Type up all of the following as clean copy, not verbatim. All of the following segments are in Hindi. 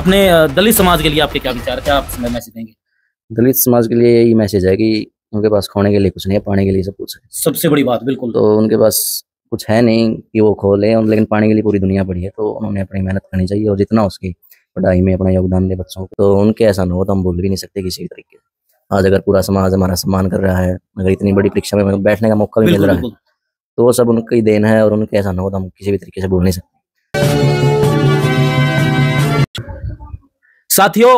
अपने दलित समाज के लिए आपके क्या विचार, क्या आप मैसेज देंगे? दलित समाज के लिए यही मैसेज है कि उनके पास खोने के लिए कुछ नहीं है, पाने के लिए सब कुछ है। सबसे बड़ी बात, बिल्कुल। तो उनके पास कुछ है नहीं कि वो खो लें, लेकिन पाने के लिए पूरी दुनिया पड़ी है। तो उन्होंने अपनी मेहनत करनी चाहिए और जितना उसकी पढ़ाई में अपना योगदान दे बच्चों को। तो उनके ऐसा ना हो तो हम भूल भी नहीं सकते किसी भी तरीके से। आज अगर पूरा समाज हमारा सम्मान कर रहा है, अगर इतनी बड़ी परीक्षा में बैठने का मौका भी मिल रहा है, तो वो सब उनकी देन है। और उनके ऐसा ना हो तो हम किसी भी तरीके से भूल नहीं सकते। साथियों,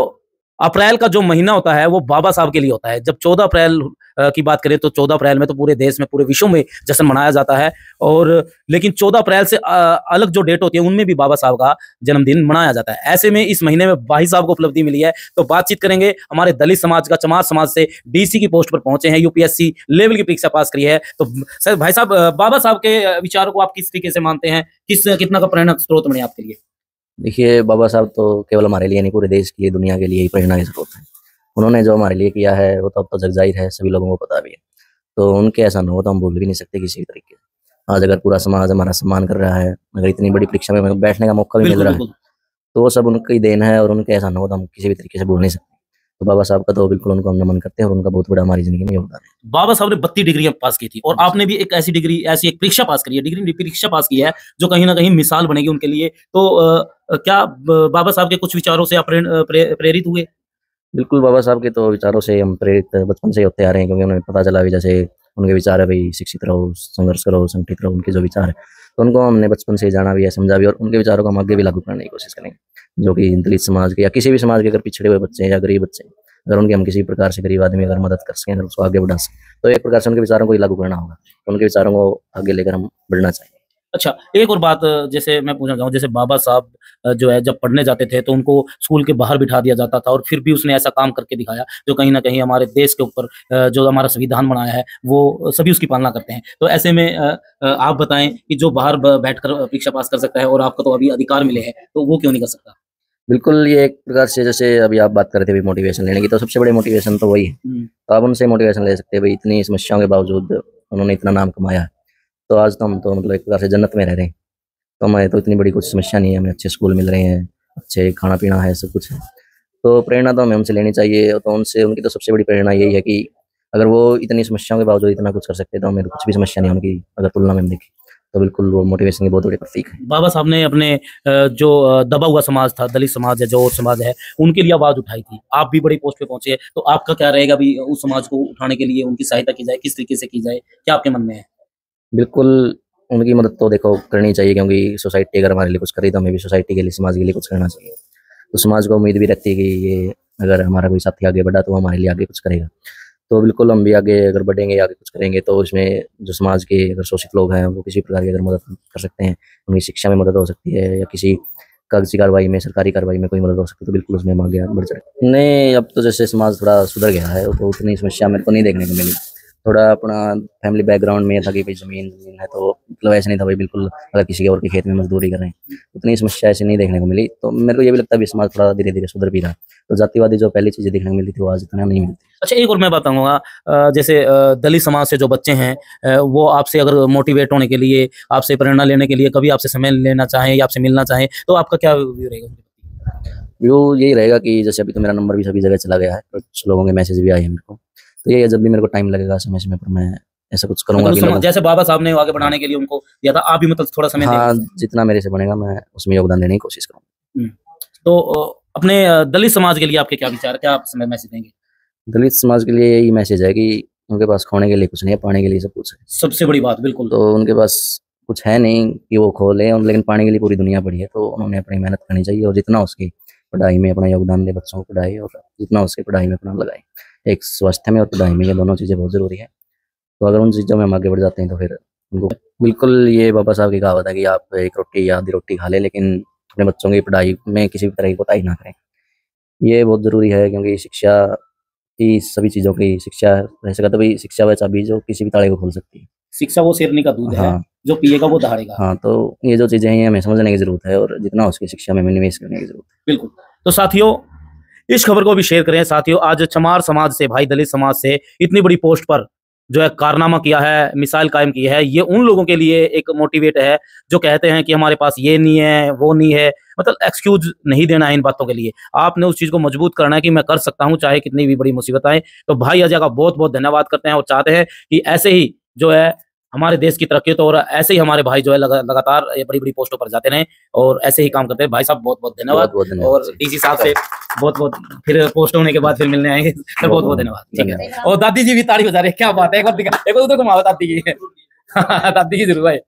अप्रैल का जो महीना होता है वो बाबा साहब के लिए होता है। जब 14 अप्रैल की बात करें तो 14 अप्रैल में तो पूरे देश में, पूरे विश्व में जश्न मनाया जाता है। और लेकिन 14 अप्रैल से अलग जो डेट होती है उनमें भी बाबा साहब का जन्मदिन मनाया जाता है। ऐसे में इस महीने में भाई साहब को उपलब्धि मिली है, तो बातचीत करेंगे हमारे दलित समाज का। चमार समाज से डीसी की पोस्ट पर पहुंचे हैं, यूपीएससी लेवल की परीक्षा पास करी है। तो सर भाई साहब, बाबा साहब के विचारों को आप किस तरीके से मानते हैं, कितना का प्रेरणा स्रोत बने आपके लिए? देखिए, बाबा साहब तो केवल हमारे लिए नहीं, पूरे देश के लिए, दुनिया के लिए ही प्रेरणा के स्रोत है। उन्होंने जो हमारे लिए किया है वो तो अब तो जग जाहिर है, सभी लोगों को पता भी है। तो उनके ऐसा ना हो तो हम भूल भी नहीं सकते किसी भी तरीके से। आज अगर पूरा समाज हमारा सम्मान कर रहा है, अगर इतनी बड़ी परीक्षा में बैठने का मौका भी मिल रहा है, तो वो सब उनकी देन है। और उनके ऐसा ना हो तो हम किसी भी तरीके से भूल नहीं सकते। तो बाबा साहब का तो बिल्कुल उनको हम नमन करते हैं और उनका बहुत बड़ा हमारी जिंदगी में योगदान है। बाबा साहब ने 32 डिग्रियां पास की थी और आपने भी एक ऐसी डिग्री, ऐसी एक परीक्षा पास करी है, डिग्री परीक्षा पास की है जो कहीं ना कहीं मिसाल बनेगी उनके लिए। तो क्या बाबा साहब के कुछ विचारों से आप प्रेरित हुए? बिल्कुल, बाबा साहब के तो विचारों से हम प्रेरित बचपन से ही होते आ रहे हैं, क्योंकि उन्हें पता चला भी जैसे उनके विचार है भाई, शिक्षित रहो, संघर्ष करो, संगठित रहो, उनके जो विचार है तो उनको हमने बचपन से ही जाना भी है, समझा भी। और उनके विचारों को हम आगे भी लागू करने की कोशिश करेंगे। जो कि दलित समाज के या किसी भी समाज के अगर पिछड़े हुए बच्चे हैं या गरीब बच्चे हैं, अगर उनकी हम किसी प्रकार से, गरीब आदमी अगर मदद कर सकें, अगर उसको आगे बढ़ा सकें, तो एक प्रकार से उनके विचारों को ही लागू करना होगा। तो उनके विचारों को आगे लेकर हम बढ़ना चाहिए। अच्छा, एक और बात जैसे मैं पूछना चाहूँ, जैसे बाबा साहब जो है जब पढ़ने जाते थे तो उनको स्कूल के बाहर बिठा दिया जाता था और फिर भी उसने ऐसा काम करके दिखाया जो कहीं न कहीं हमारे देश के ऊपर जो हमारा संविधान बनाया है वो सभी उसकी पालना करते हैं। तो ऐसे में आप बताएँ कि जो बाहर बैठकर परीक्षा पास कर सकता है और आपको तो अभी अधिकार मिले हैं, तो वो क्यों नहीं कर सकता? बिल्कुल, ये एक प्रकार से, जैसे अभी आप बात कर रहे थे अभी मोटिवेशन लेने की, तो सबसे बड़ी मोटिवेशन तो वही है। तो आप उनसे मोटिवेशन ले सकते हैं भाई, इतनी समस्याओं के बावजूद उन्होंने इतना नाम कमाया है। तो आज तो हम तो मतलब एक प्रकार से जन्नत में रह रहे हैं। तो हमें तो इतनी बड़ी कुछ समस्या नहीं है, हमें अच्छे स्कूल मिल रहे हैं, अच्छे खाना पीना है, सब कुछ है। तो प्रेरणा तो हमें उनसे लेनी चाहिए। तो उनसे, उनकी तो सबसे बड़ी प्रेरणा यही है कि अगर वो इतनी समस्याओं के बावजूद इतना कुछ कर सकते हैं तो हमें तो कुछ भी समस्या नहीं है उनकी अगर तुलना में हम देखें। तो बिल्कुल वो मोटिवेशन के बहुत बड़े प्रतीक है। बाबा साहब ने अपने जो दबा हुआ समाज था, दलित समाज है, जो और समाज है, उनके लिए आवाज उठाई थी। आप भी बड़ी पोस्ट पे पहुंचे हैं, तो आपका क्या रहेगा भी उस समाज को उठाने के लिए उनकी सहायता की जाए, किस तरीके से की जाए, क्या आपके मन में है? बिल्कुल, उनकी मदद तो देखो करनी चाहिए, क्योंकि सोसाइटी अगर हमारे लिए कुछ करे तो हमें भी सोसाइटी के लिए, समाज के लिए कुछ करना चाहिए। तो समाज को उम्मीद भी रहती है कि ये अगर हमारा कोई साथी आगे बढ़ा तो हमारे लिए आगे कुछ करेगा। तो बिल्कुल हम भी आगे अगर बढ़ेंगे, आगे कुछ करेंगे, तो इसमें जो समाज के अगर शोषित लोग हैं वो किसी प्रकार की अगर मदद कर सकते हैं, उनकी शिक्षा में मदद हो सकती है या किसी कागजी कार्रवाई में, सरकारी कार्रवाई में कोई मदद हो सकती है, तो बिल्कुल उसमें हम आगे बढ़ जाए। नहीं, अब तो जैसे समाज थोड़ा सुधर गया है, तो उतनी समस्या मेरे को नहीं देखने को मिली। थोड़ा अपना फैमिली बैकग्राउंड में था कि भाई ज़मीन है, तो मतलब ऐसे नहीं था भाई बिल्कुल अगर किसी और के खेत में मजदूरी कर रहे हैं, उतनी समस्या ऐसे नहीं देखने को मिली। तो मेरे को ये भी लगता है कि समाज थोड़ा धीरे-धीरे सुधर भी रहा है। तो जातिवादी जो पहली चीज़ें देखने को मिलती थी वो आज इतना नहीं मिलती। अच्छा, एक और मैं बताऊँगा, जैसे दलित समाज से जो बच्चे हैं, वो आपसे अगर मोटिवेट होने के लिए, आपसे प्रेरणा लेने के लिए कभी आपसे समय लेना चाहें या आपसे मिलना चाहें, तो आपका क्या व्यू रहेगा उनके प्रति? व्यू यही रहेगा कि जैसे अभी तो मेरा नंबर भी सभी जगह चला गया है, कुछ लोगों के मैसेज भी आए हैं मेरे को। तो ये है, जब भी मेरे को टाइम लगेगा समय-समय पर मैं ऐसा कुछ करूँगा कि लोगों, जैसे बाबा साहब ने आगे बढ़ाने के लिए उनको दिया था, आप भी मतलब थोड़ा समय हाँ, दें। जितना मेरे से बनेगा मैं उसमें योगदान देने की कोशिश करूँगा। तो अपने दलित समाज के लिए आपके क्या विचार, क्या आप समय मैसेज देंगे? दलित समाज के लिए यही मैसेज है कि उनके पास खोने के लिए कुछ नहीं है, पाने के लिए सब कुछ है। सबसे बड़ी बात, बिल्कुल। तो उनके पास कुछ है नहीं कि वो खो लें, लेकिन पाने के लिए पूरी दुनिया पड़ी है। तो उन्होंने अपनी मेहनत करनी चाहिए और जितना उसकी पढ़ाई में अपना योगदान दे बच्चों को पढ़ाई, और जितना उसकी पढ़ाई में अपना लगाए। एक स्वास्थ्य में और पढ़ाई में, ये दोनों चीज़ें बहुत ज़रूरी है। तो अगर उन चीज़ों में हम आगे बढ़ जाते हैं तो फिर उनको, बिल्कुल ये बाबा साहब की कहावत है कि आप एक रोटी या आधी रोटी खा लें, लेकिन अपने बच्चों की पढ़ाई में किसी भी तरह की कोताही ना करें। ये बहुत ज़रूरी है, क्योंकि शिक्षा ही सभी चीज़ों की, शिक्षा रह सका तभी, शिक्षा वह चाबी जो किसी भी ताले को खोल सकती है। शिक्षा वो शेरनी का दूध है, हाँ, जो पिएगा वो दहाड़ेगा। हाँ, तो ये जो चीज़ें हैं ये हमें समझने की ज़रूरत है और जितना उसकी शिक्षा में निवेश करने की ज़रूरत है। बिल्कुल। तो साथियों, इस खबर को भी शेयर करें। साथियों, आज चमार समाज से, भाई दलित समाज से इतनी बड़ी पोस्ट पर जो है कारनामा किया है, मिसाइल कायम की है, ये उन लोगों के लिए एक मोटिवेट है जो कहते हैं कि हमारे पास ये नहीं है, वो नहीं है। मतलब एक्सक्यूज नहीं देना है इन बातों के लिए। आपने उस चीज़ को मजबूत करना है कि मैं कर सकता हूँ, चाहे कितनी भी बड़ी मुसीबत आए। तो भाई अजय का बहुत-बहुत धन्यवाद करते हैं और चाहते हैं कि ऐसे ही जो है हमारे देश की तरक्की तो, और ऐसे ही हमारे भाई जो है लगातार ये बड़ी-बड़ी पोस्टों पर जाते रहें और ऐसे ही काम करते हैं। भाई साहब बहुत-बहुत धन्यवाद। बहुत-बहुत धन्यवाद। और डीसी साहब से बहुत-बहुत फिर पोस्ट होने के बाद फिर मिलने आएँगे। सर बहुत-बहुत धन्यवाद। ठीक है। और दादी जी भी ताली बजा रहे हैं, क्या बात है! एक बार उधर घुमाओ दादी की। दादी की ज़रूर भाई।